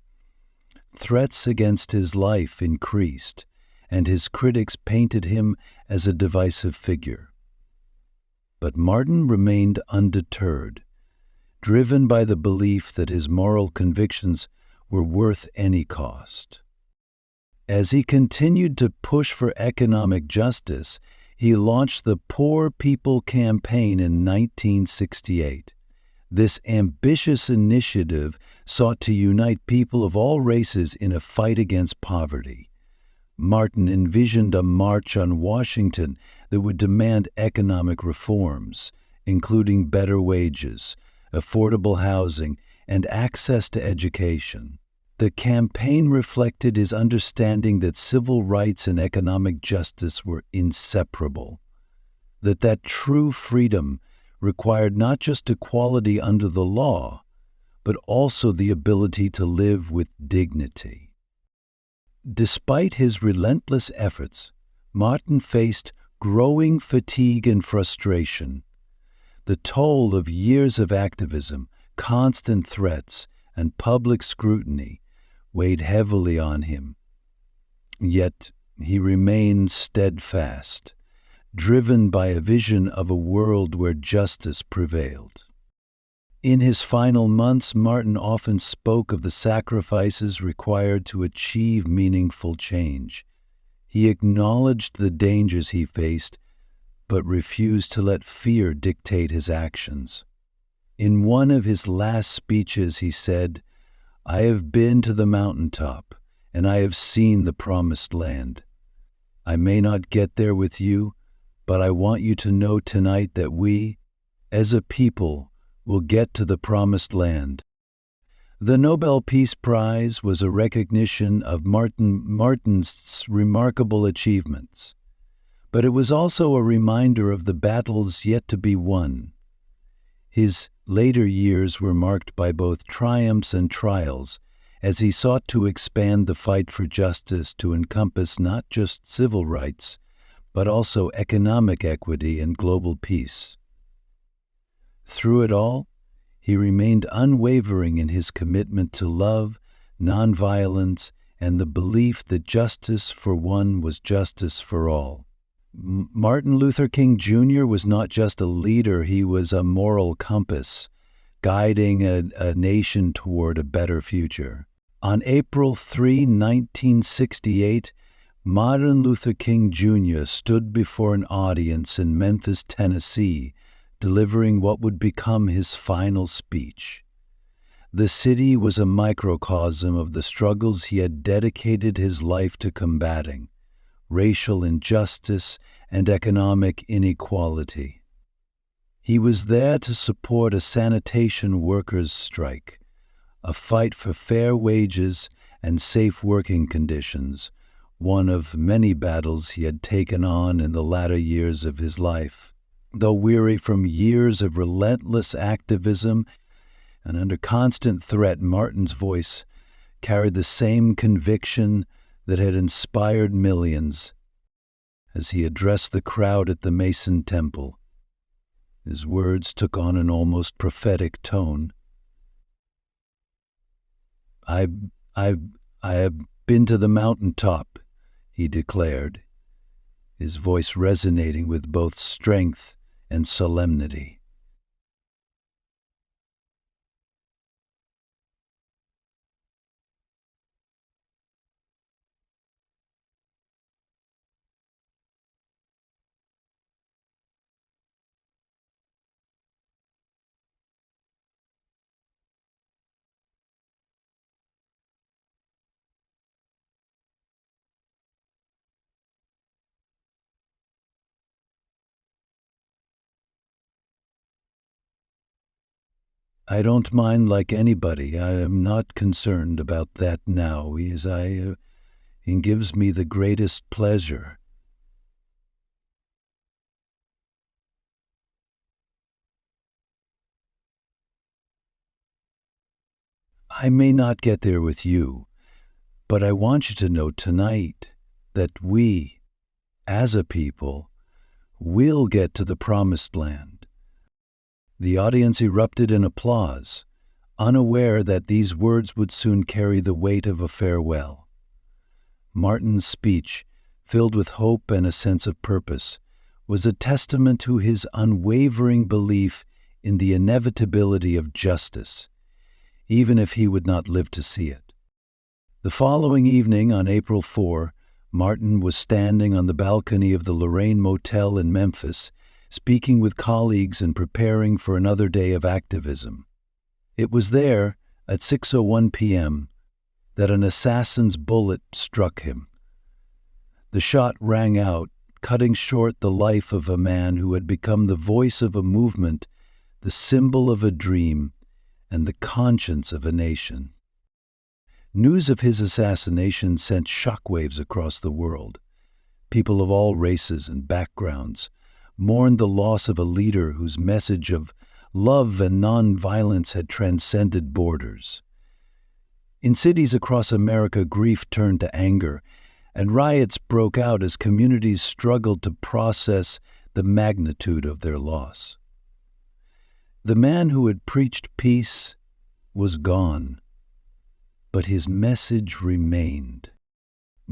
Threats against his life increased, and his critics painted him as a divisive figure. But Martin remained undeterred, driven by the belief that his moral convictions were worth any cost. As he continued to push for economic justice, he launched the Poor People Campaign in 1968. This ambitious initiative sought to unite people of all races in a fight against poverty. Martin envisioned a march on Washington that would demand economic reforms, including better wages, affordable housing, and access to education. The campaign reflected his understanding that civil rights and economic justice were inseparable, that true freedom required not just equality under the law, but also the ability to live with dignity. Despite his relentless efforts, Martin faced growing fatigue and frustration. The toll of years of activism, constant threats, and public scrutiny weighed heavily on him. Yet he remained steadfast, driven by a vision of a world where justice prevailed. In his final months, Martin often spoke of the sacrifices required to achieve meaningful change. He acknowledged the dangers he faced, but refused to let fear dictate his actions. In one of his last speeches, he said, "I have been to the mountaintop, and I have seen the promised land. I may not get there with you, but I want you to know tonight that we, as a people, will get to the promised land." The Nobel Peace Prize was a recognition of Martin's remarkable achievements, but it was also a reminder of the battles yet to be won. His later years were marked by both triumphs and trials, as he sought to expand the fight for justice to encompass not just civil rights, but also economic equity and global peace. Through it all, he remained unwavering in his commitment to love, nonviolence, and the belief that justice for one was justice for all. Martin Luther King Jr. was not just a leader, he was a moral compass, guiding a nation toward a better future. On April 3, 1968, Martin Luther King Jr. stood before an audience in Memphis, Tennessee, delivering what would become his final speech. The city was a microcosm of the struggles he had dedicated his life to combating: racial injustice and economic inequality. He was there to support a sanitation workers' strike, a fight for fair wages and safe working conditions, one of many battles he had taken on in the latter years of his life. Though weary from years of relentless activism and under constant threat, Martin's voice carried the same conviction that had inspired millions as he addressed the crowd at the Mason Temple. His words took on an almost prophetic tone. I have been to the mountaintop, he declared, his voice resonating with both strength and solemnity. I don't mind like anybody. I am not concerned about that now, it gives me the greatest pleasure. I may not get there with you, but I want you to know tonight that we, as a people, will get to the promised land. The audience erupted in applause, unaware that these words would soon carry the weight of a farewell. Martin's speech, filled with hope and a sense of purpose, was a testament to his unwavering belief in the inevitability of justice, even if he would not live to see it. The following evening, on April 4, Martin was standing on the balcony of the Lorraine Motel in Memphis, speaking with colleagues and preparing for another day of activism. It was there, at 6:01 p.m., that an assassin's bullet struck him. The shot rang out, cutting short the life of a man who had become the voice of a movement, the symbol of a dream, and the conscience of a nation. News of his assassination sent shockwaves across the world. People of all races and backgrounds mourned the loss of a leader whose message of love and nonviolence had transcended borders. In cities across America, grief turned to anger, and riots broke out as communities struggled to process the magnitude of their loss. The man who had preached peace was gone, but his message remained.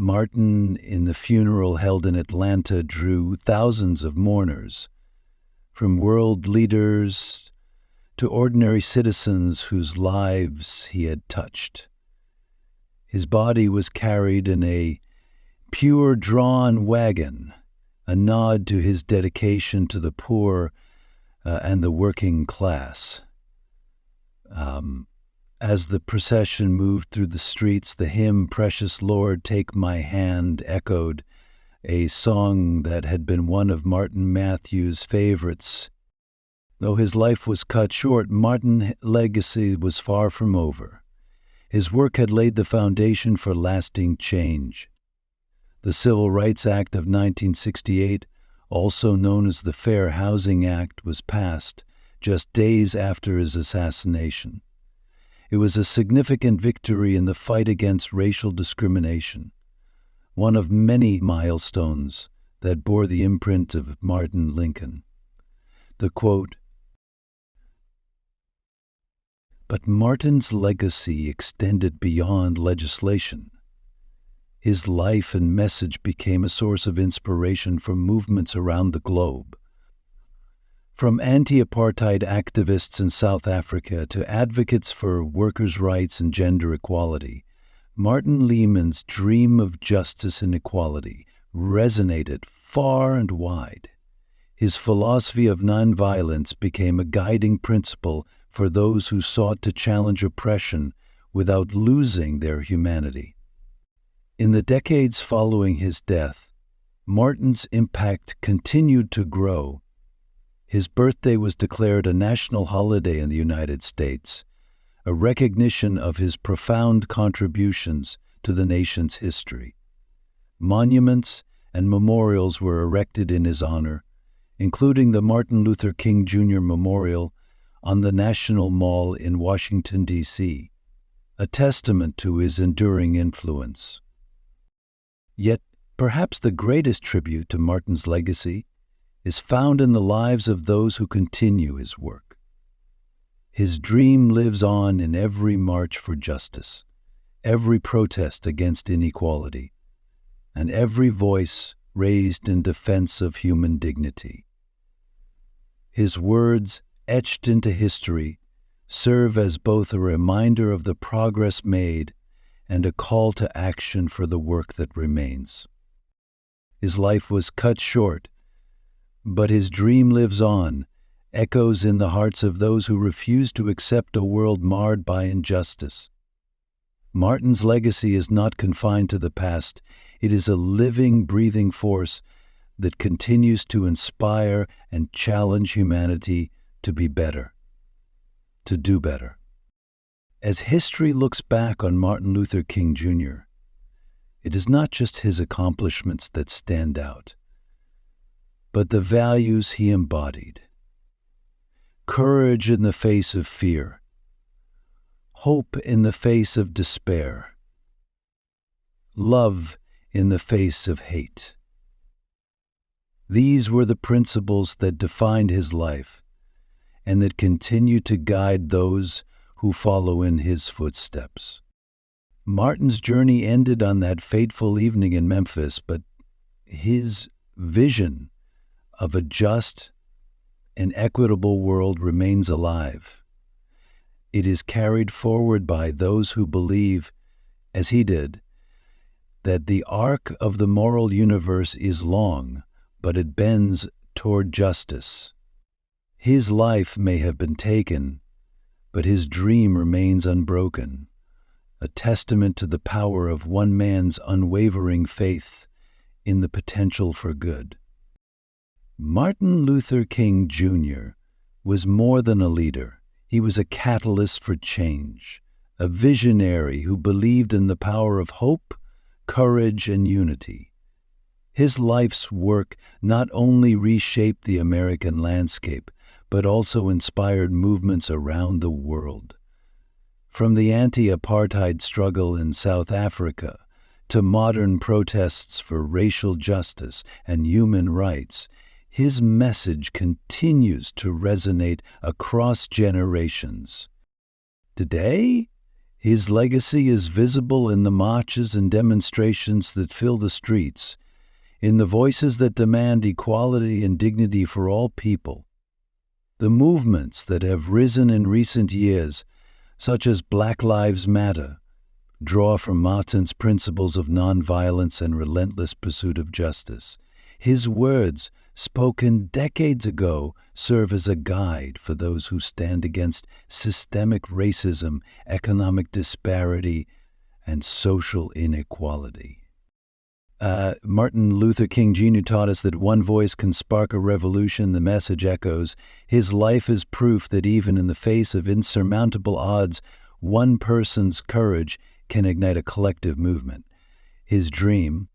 Martin, in the funeral held in Atlanta, drew thousands of mourners, from world leaders to ordinary citizens whose lives he had touched. His body was carried in a pure-drawn wagon, a nod to his dedication to the poor and the working class. As the procession moved through the streets, the hymn, "Precious Lord, Take My Hand," echoed, a song that had been one of Martin Matthews' favorites. Though his life was cut short, Martin's legacy was far from over. His work had laid the foundation for lasting change. The Civil Rights Act of 1968, also known as the Fair Housing Act, was passed just days after his assassination. It was a significant victory in the fight against racial discrimination, one of many milestones that bore the imprint of Martin Lincoln. The quote, "But Martin's legacy extended beyond legislation. His life and message became a source of inspiration for movements around the globe. From anti-apartheid activists in South Africa to advocates for workers' rights and gender equality, Martin Lehman's dream of justice and equality resonated far and wide. His philosophy of nonviolence became a guiding principle for those who sought to challenge oppression without losing their humanity. In the decades following his death, Martin's impact continued to grow. His birthday was declared a national holiday in the United States, a recognition of his profound contributions to the nation's history. Monuments and memorials were erected in his honor, including the Martin Luther King Jr. Memorial on the National Mall in Washington, D.C., a testament to his enduring influence. Yet, perhaps the greatest tribute to Martin's legacy is found in the lives of those who continue his work. His dream lives on in every march for justice, every protest against inequality, and every voice raised in defense of human dignity. His words, etched into history, serve as both a reminder of the progress made and a call to action for the work that remains. His life was cut short, but his dream lives on, echoes in the hearts of those who refuse to accept a world marred by injustice. Martin's legacy is not confined to the past. It is a living, breathing force that continues to inspire and challenge humanity to be better, to do better. As history looks back on Martin Luther King Jr., it is not just his accomplishments that stand out, but the values he embodied. Courage in the face of fear, hope in the face of despair, love in the face of hate. These were the principles that defined his life and that continue to guide those who follow in his footsteps. Martin's journey ended on that fateful evening in Memphis, but his vision of a just and equitable world remains alive. It is carried forward by those who believe, as he did, that the arc of the moral universe is long, but it bends toward justice. His life may have been taken, but his dream remains unbroken, a testament to the power of one man's unwavering faith in the potential for good. Martin Luther King Jr. was more than a leader. He was a catalyst for change, a visionary who believed in the power of hope, courage, and unity. His life's work not only reshaped the American landscape, but also inspired movements around the world. From the anti-apartheid struggle in South Africa to modern protests for racial justice and human rights, his message continues to resonate across generations. Today, his legacy is visible in the marches and demonstrations that fill the streets, in the voices that demand equality and dignity for all people. The movements that have risen in recent years, such as Black Lives Matter, draw from Martin's principles of nonviolence and relentless pursuit of justice. His words, spoken decades ago, serve as a guide for those who stand against systemic racism, economic disparity, and social inequality. Martin Luther King Jr. taught us that one voice can spark a revolution. The message echoes. His life is proof that even in the face of insurmountable odds, one person's courage can ignite a collective movement. His dream,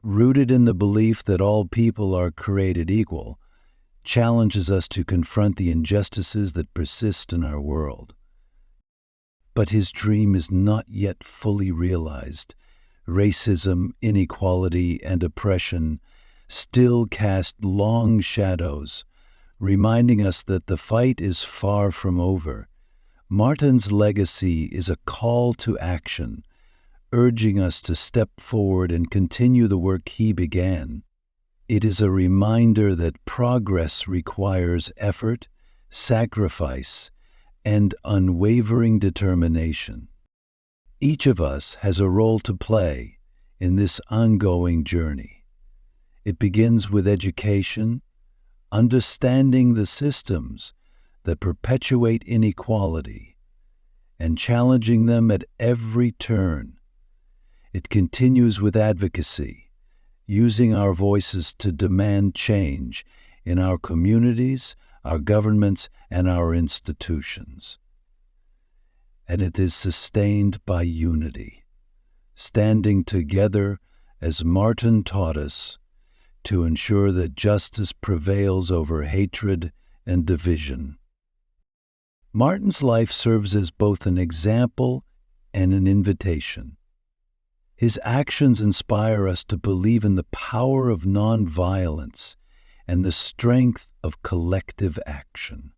rooted in the belief that all people are created equal, challenges us to confront the injustices that persist in our world. But his dream is not yet fully realized. Racism, inequality, and oppression still cast long shadows, reminding us that the fight is far from over. Martin's legacy is a call to action, urging us to step forward and continue the work he began. It is a reminder that progress requires effort, sacrifice, and unwavering determination. Each of us has a role to play in this ongoing journey. It begins with education, understanding the systems that perpetuate inequality, and challenging them at every turn. It continues with advocacy, using our voices to demand change in our communities, our governments, and our institutions. And it is sustained by unity, standing together as Martin taught us, to ensure that justice prevails over hatred and division. Martin's life serves as both an example and an invitation. His actions inspire us to believe in the power of nonviolence and the strength of collective action.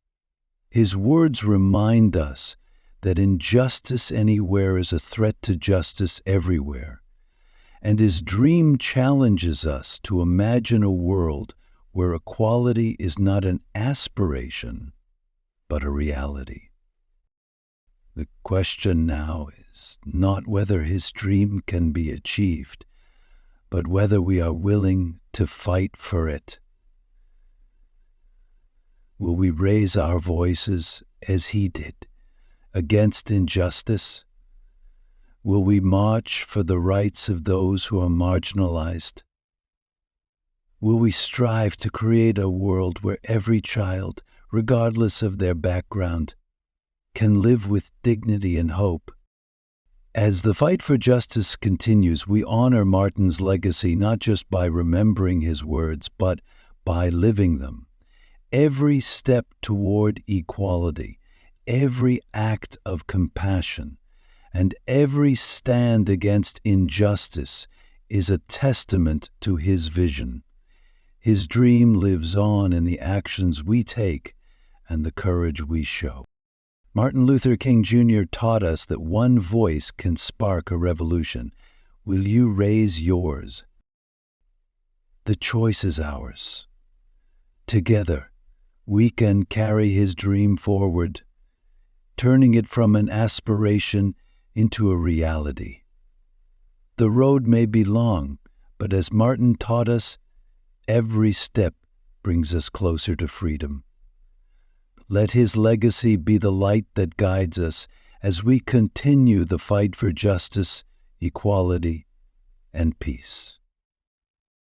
His words remind us that injustice anywhere is a threat to justice everywhere, and his dream challenges us to imagine a world where equality is not an aspiration, but a reality. The question now is not whether his dream can be achieved, but whether we are willing to fight for it. Will we raise our voices as he did against injustice? Will we march for the rights of those who are marginalized? Will we strive to create a world where every child, regardless of their background, can live with dignity and hope? As the fight for justice continues, we honor Martin's legacy not just by remembering his words, but by living them. Every step toward equality, every act of compassion, and every stand against injustice is a testament to his vision. His dream lives on in the actions we take and the courage we show. Martin Luther King Jr. taught us that one voice can spark a revolution. Will you raise yours? The choice is ours. Together, we can carry his dream forward, turning it from an aspiration into a reality. The road may be long, but as Martin taught us, every step brings us closer to freedom. Let his legacy be the light that guides us as we continue the fight for justice, equality, and peace.